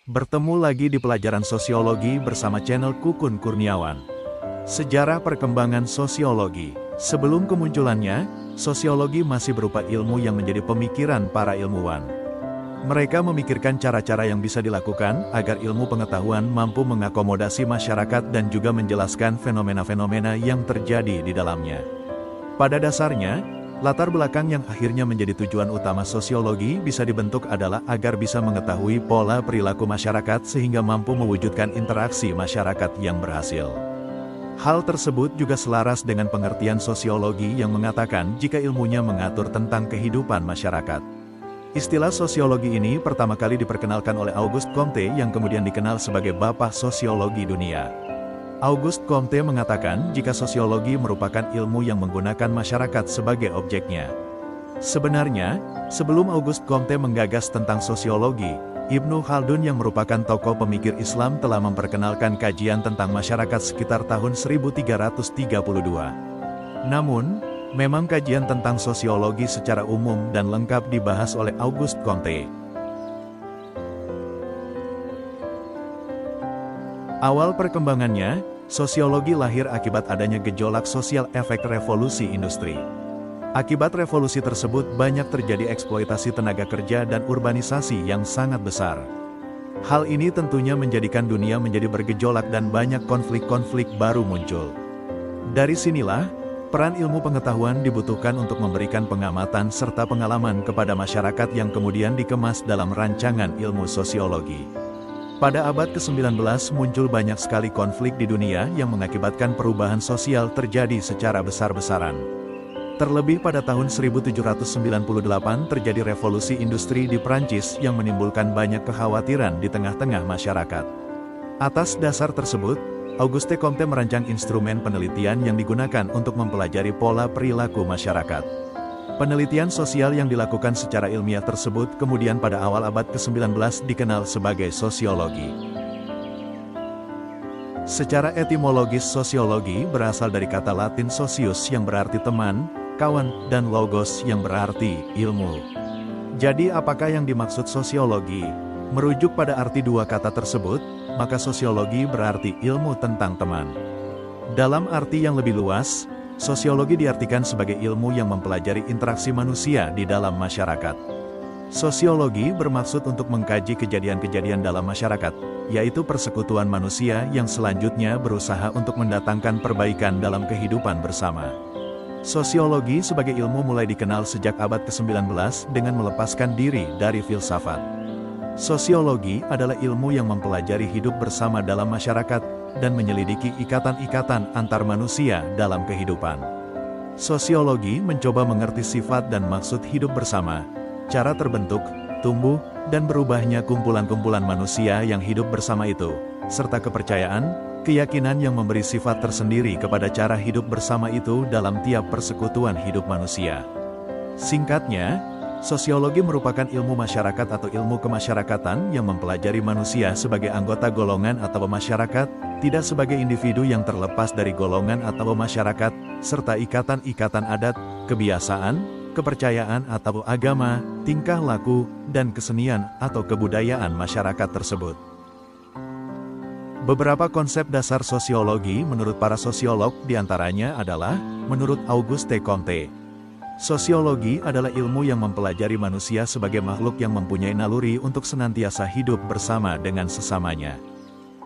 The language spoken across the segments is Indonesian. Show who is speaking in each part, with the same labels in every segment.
Speaker 1: Bertemu lagi di pelajaran sosiologi bersama channel Kukun Kurniawan. Sejarah perkembangan sosiologi. Sebelum kemunculannya, sosiologi masih berupa ilmu yang menjadi pemikiran para ilmuwan. Mereka memikirkan cara-cara yang bisa dilakukan agar ilmu pengetahuan mampu mengakomodasi masyarakat dan juga menjelaskan fenomena-fenomena yang terjadi di dalamnya. Pada dasarnya, latar belakang yang akhirnya menjadi tujuan utama sosiologi bisa dibentuk adalah agar bisa mengetahui pola perilaku masyarakat sehingga mampu mewujudkan interaksi masyarakat yang berhasil. Hal tersebut juga selaras dengan pengertian sosiologi yang mengatakan jika ilmunya mengatur tentang kehidupan masyarakat. Istilah sosiologi ini pertama kali diperkenalkan oleh Auguste Comte yang kemudian dikenal sebagai Bapak Sosiologi Dunia. Auguste Comte mengatakan jika sosiologi merupakan ilmu yang menggunakan masyarakat sebagai objeknya. Sebenarnya, sebelum Auguste Comte menggagas tentang sosiologi, Ibnu Khaldun yang merupakan tokoh pemikir Islam telah memperkenalkan kajian tentang masyarakat sekitar tahun 1332. Namun, memang kajian tentang sosiologi secara umum dan lengkap dibahas oleh Auguste Comte. Awal perkembangannya, sosiologi lahir akibat adanya gejolak sosial efek revolusi industri. Akibat revolusi tersebut banyak terjadi eksploitasi tenaga kerja dan urbanisasi yang sangat besar. Hal ini tentunya menjadikan dunia menjadi bergejolak dan banyak konflik-konflik baru muncul. Dari sinilah, peran ilmu pengetahuan dibutuhkan untuk memberikan pengamatan serta pengalaman kepada masyarakat yang kemudian dikemas dalam rancangan ilmu sosiologi. Pada abad ke-19 muncul banyak sekali konflik di dunia yang mengakibatkan perubahan sosial terjadi secara besar-besaran. Terlebih pada tahun 1798 terjadi revolusi industri di Prancis yang menimbulkan banyak kekhawatiran di tengah-tengah masyarakat. Atas dasar tersebut, Auguste Comte merancang instrumen penelitian yang digunakan untuk mempelajari pola perilaku masyarakat. Penelitian sosial yang dilakukan secara ilmiah tersebut kemudian pada awal abad ke-19 dikenal sebagai sosiologi. Secara etimologis sosiologi berasal dari kata Latin socius yang berarti teman, kawan, dan logos yang berarti ilmu. Jadi apakah yang dimaksud sosiologi? Merujuk pada arti dua kata tersebut, maka sosiologi berarti ilmu tentang teman. Dalam arti yang lebih luas, sosiologi diartikan sebagai ilmu yang mempelajari interaksi manusia di dalam masyarakat. Sosiologi bermaksud untuk mengkaji kejadian-kejadian dalam masyarakat, yaitu persekutuan manusia yang selanjutnya berusaha untuk mendatangkan perbaikan dalam kehidupan bersama. Sosiologi sebagai ilmu mulai dikenal sejak abad ke-19 dengan melepaskan diri dari filsafat. Sosiologi adalah ilmu yang mempelajari hidup bersama dalam masyarakat dan menyelidiki ikatan-ikatan antar manusia dalam kehidupan. Sosiologi mencoba mengerti sifat dan maksud hidup bersama, cara terbentuk, tumbuh, dan berubahnya kumpulan-kumpulan manusia yang hidup bersama itu, serta kepercayaan, keyakinan yang memberi sifat tersendiri kepada cara hidup bersama itu dalam tiap persekutuan hidup manusia. Singkatnya, sosiologi merupakan ilmu masyarakat atau ilmu kemasyarakatan yang mempelajari manusia sebagai anggota golongan atau masyarakat, tidak sebagai individu yang terlepas dari golongan atau masyarakat, serta ikatan-ikatan adat, kebiasaan, kepercayaan atau agama, tingkah laku, dan kesenian atau kebudayaan masyarakat tersebut. Beberapa konsep dasar sosiologi menurut para sosiolog diantaranya adalah, menurut Auguste Comte, sosiologi adalah ilmu yang mempelajari manusia sebagai makhluk yang mempunyai naluri untuk senantiasa hidup bersama dengan sesamanya.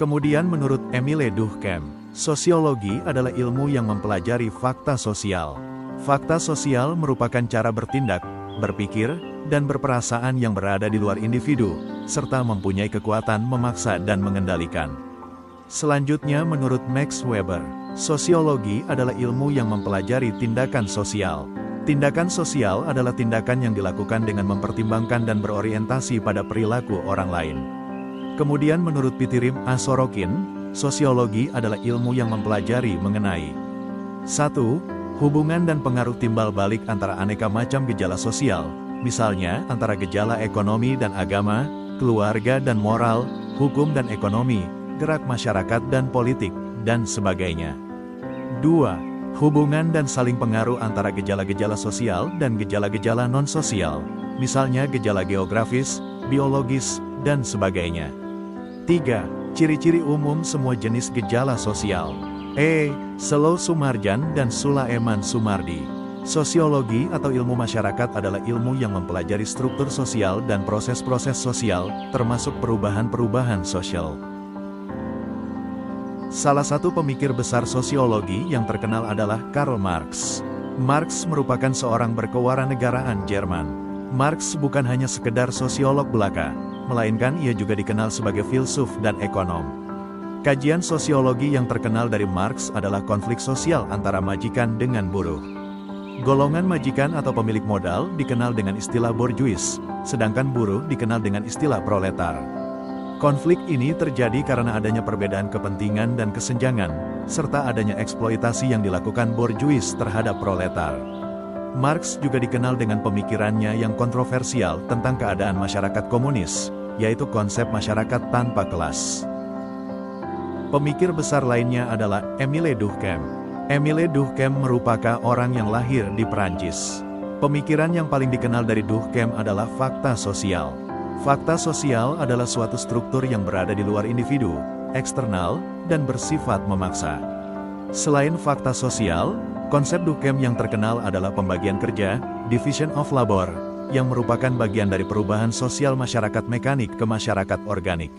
Speaker 1: Kemudian menurut Émile Durkheim, sosiologi adalah ilmu yang mempelajari fakta sosial. Fakta sosial merupakan cara bertindak, berpikir, dan berperasaan yang berada di luar individu, serta mempunyai kekuatan memaksa dan mengendalikan. Selanjutnya menurut Max Weber, sosiologi adalah ilmu yang mempelajari tindakan sosial. Tindakan sosial adalah tindakan yang dilakukan dengan mempertimbangkan dan berorientasi pada perilaku orang lain. Kemudian menurut Pitirim A. Sorokin, sosiologi adalah ilmu yang mempelajari mengenai 1. Hubungan dan pengaruh timbal balik antara aneka macam gejala sosial, misalnya antara gejala ekonomi dan agama, keluarga dan moral, hukum dan ekonomi, gerak masyarakat dan politik, dan sebagainya. 2. Hubungan dan saling pengaruh antara gejala-gejala sosial dan gejala-gejala non-sosial, misalnya gejala geografis, biologis, dan sebagainya. 3. Ciri-ciri umum semua jenis gejala sosial. Selo Sumarjan dan Sulaiman Sumardi. Sosiologi atau ilmu masyarakat adalah ilmu yang mempelajari struktur sosial dan proses-proses sosial, termasuk perubahan-perubahan sosial. Salah satu pemikir besar sosiologi yang terkenal adalah Karl Marx. Marx merupakan seorang berkewarganegaraan Jerman. Marx bukan hanya sekedar sosiolog belaka, melainkan ia juga dikenal sebagai filsuf dan ekonom. Kajian sosiologi yang terkenal dari Marx adalah konflik sosial antara majikan dengan buruh. Golongan majikan atau pemilik modal dikenal dengan istilah bourgeois, sedangkan buruh dikenal dengan istilah proletar. Konflik ini terjadi karena adanya perbedaan kepentingan dan kesenjangan, serta adanya eksploitasi yang dilakukan bourgeois terhadap proletar. Marx juga dikenal dengan pemikirannya yang kontroversial tentang keadaan masyarakat komunis, yaitu konsep masyarakat tanpa kelas. Pemikir besar lainnya adalah Émile Durkheim. Émile Durkheim merupakan orang yang lahir di Perancis. Pemikiran yang paling dikenal dari Durkheim adalah fakta sosial. Fakta sosial adalah suatu struktur yang berada di luar individu, eksternal, dan bersifat memaksa. Selain fakta sosial, konsep Durkheim yang terkenal adalah pembagian kerja, division of labor, yang merupakan bagian dari perubahan sosial masyarakat mekanik ke masyarakat organik.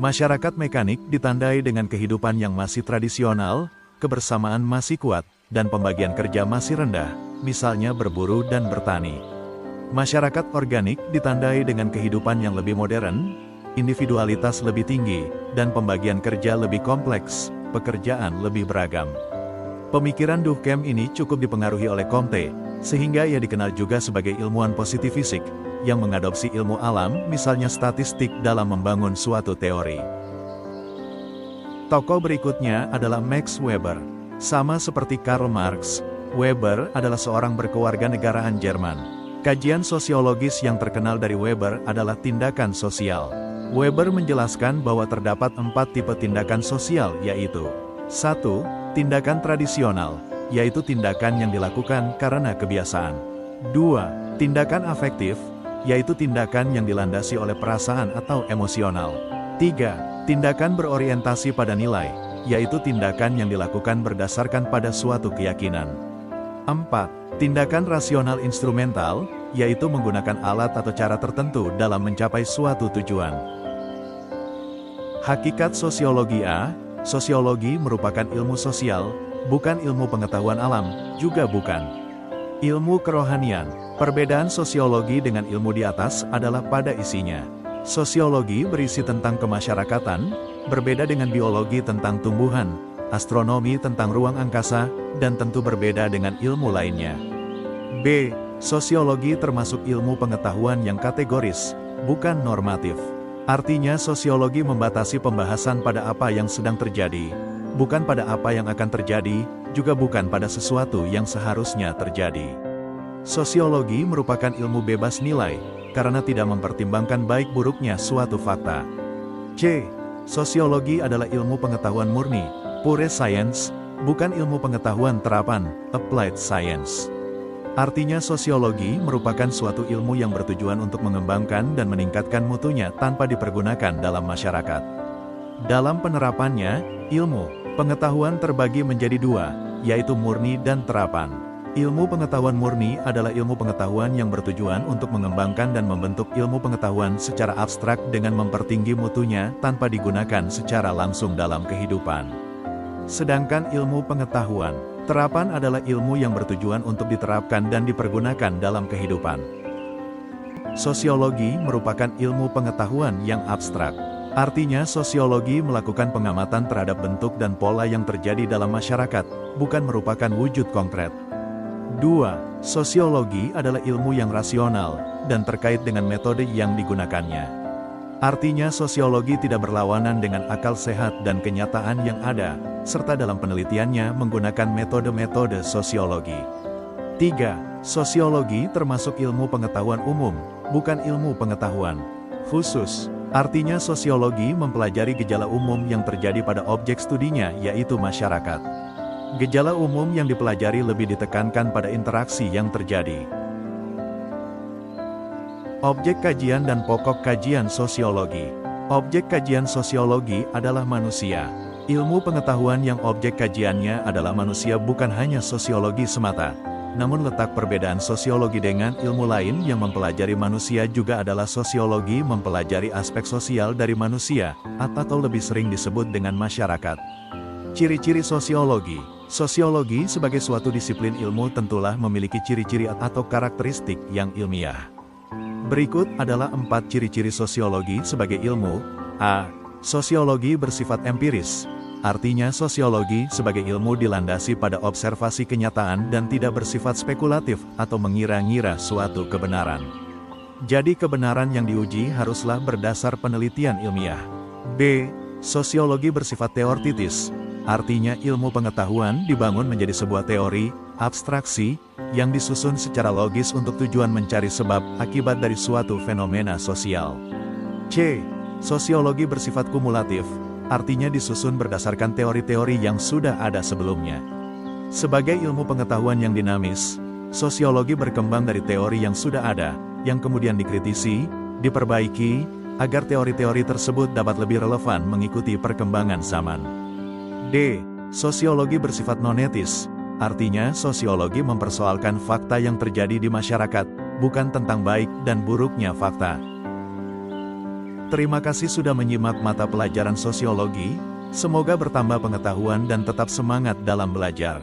Speaker 1: Masyarakat mekanik ditandai dengan kehidupan yang masih tradisional, kebersamaan masih kuat, dan pembagian kerja masih rendah, misalnya berburu dan bertani. Masyarakat organik ditandai dengan kehidupan yang lebih modern, individualitas lebih tinggi, dan pembagian kerja lebih kompleks, pekerjaan lebih beragam. Pemikiran Durkheim ini cukup dipengaruhi oleh Comte, sehingga ia dikenal juga sebagai ilmuwan positifisik, yang mengadopsi ilmu alam, misalnya statistik dalam membangun suatu teori. Tokoh berikutnya adalah Max Weber. Sama seperti Karl Marx, Weber adalah seorang berkewarganegaraan Jerman. Kajian sosiologis yang terkenal dari Weber adalah tindakan sosial. Weber menjelaskan bahwa terdapat 4 tipe tindakan sosial, yaitu 1. Tindakan tradisional, yaitu tindakan yang dilakukan karena kebiasaan. 2. Tindakan afektif, yaitu tindakan yang dilandasi oleh perasaan atau emosional. 3. Tindakan berorientasi pada nilai, yaitu tindakan yang dilakukan berdasarkan pada suatu keyakinan. 4. Tindakan rasional instrumental, yaitu menggunakan alat atau cara tertentu dalam mencapai suatu tujuan. Hakikat sosiologi. Sosiologi merupakan ilmu sosial, bukan ilmu pengetahuan alam, juga bukan ilmu kerohanian. Perbedaan sosiologi dengan ilmu di atas adalah pada isinya. Sosiologi berisi tentang kemasyarakatan, berbeda dengan biologi tentang tumbuhan, astronomi tentang ruang angkasa, dan tentu berbeda dengan ilmu lainnya. B. Sosiologi termasuk ilmu pengetahuan yang kategoris, bukan normatif. Artinya sosiologi membatasi pembahasan pada apa yang sedang terjadi, bukan pada apa yang akan terjadi, juga bukan pada sesuatu yang seharusnya terjadi. Sosiologi merupakan ilmu bebas nilai, karena tidak mempertimbangkan baik buruknya suatu fakta. C. Sosiologi adalah ilmu pengetahuan murni, pure science, bukan ilmu pengetahuan terapan, applied science. Artinya sosiologi merupakan suatu ilmu yang bertujuan untuk mengembangkan dan meningkatkan mutunya tanpa dipergunakan dalam masyarakat. Dalam penerapannya, ilmu pengetahuan terbagi menjadi 2, yaitu murni dan terapan. Ilmu pengetahuan murni adalah ilmu pengetahuan yang bertujuan untuk mengembangkan dan membentuk ilmu pengetahuan secara abstrak dengan mempertinggi mutunya tanpa digunakan secara langsung dalam kehidupan. Sedangkan ilmu pengetahuan terapan adalah ilmu yang bertujuan untuk diterapkan dan dipergunakan dalam kehidupan. Sosiologi merupakan ilmu pengetahuan yang abstrak. Artinya sosiologi melakukan pengamatan terhadap bentuk dan pola yang terjadi dalam masyarakat, bukan merupakan wujud konkret. 2. Sosiologi adalah ilmu yang rasional, dan terkait dengan metode yang digunakannya. Artinya sosiologi tidak berlawanan dengan akal sehat dan kenyataan yang ada, serta dalam penelitiannya menggunakan metode-metode sosiologi. 3. Sosiologi termasuk ilmu pengetahuan umum, bukan ilmu pengetahuan khusus. Artinya sosiologi mempelajari gejala umum yang terjadi pada objek studinya, yaitu masyarakat. Gejala umum yang dipelajari lebih ditekankan pada interaksi yang terjadi. Objek kajian dan pokok kajian sosiologi. Objek kajian sosiologi adalah manusia. Ilmu pengetahuan yang objek kajiannya adalah manusia bukan hanya sosiologi semata. Namun letak perbedaan sosiologi dengan ilmu lain yang mempelajari manusia juga adalah sosiologi mempelajari aspek sosial dari manusia, atau lebih sering disebut dengan masyarakat. Ciri-ciri sosiologi. Sosiologi sebagai suatu disiplin ilmu tentulah memiliki ciri-ciri atau karakteristik yang ilmiah. Berikut adalah 4 ciri-ciri sosiologi sebagai ilmu. A. Sosiologi bersifat empiris. Artinya sosiologi sebagai ilmu dilandasi pada observasi kenyataan dan tidak bersifat spekulatif atau mengira-ngira suatu kebenaran. Jadi kebenaran yang diuji haruslah berdasar penelitian ilmiah. B. Sosiologi bersifat teoritis. Artinya ilmu pengetahuan dibangun menjadi sebuah teori, abstraksi, yang disusun secara logis untuk tujuan mencari sebab akibat dari suatu fenomena sosial. C. Sosiologi bersifat kumulatif. Artinya disusun berdasarkan teori-teori yang sudah ada sebelumnya. Sebagai ilmu pengetahuan yang dinamis, sosiologi berkembang dari teori yang sudah ada, yang kemudian dikritisi, diperbaiki, agar teori-teori tersebut dapat lebih relevan mengikuti perkembangan zaman. D. Sosiologi bersifat nonetis. Artinya sosiologi mempersoalkan fakta yang terjadi di masyarakat, bukan tentang baik dan buruknya fakta. Terima kasih sudah menyimak mata pelajaran sosiologi, semoga bertambah pengetahuan dan tetap semangat dalam belajar.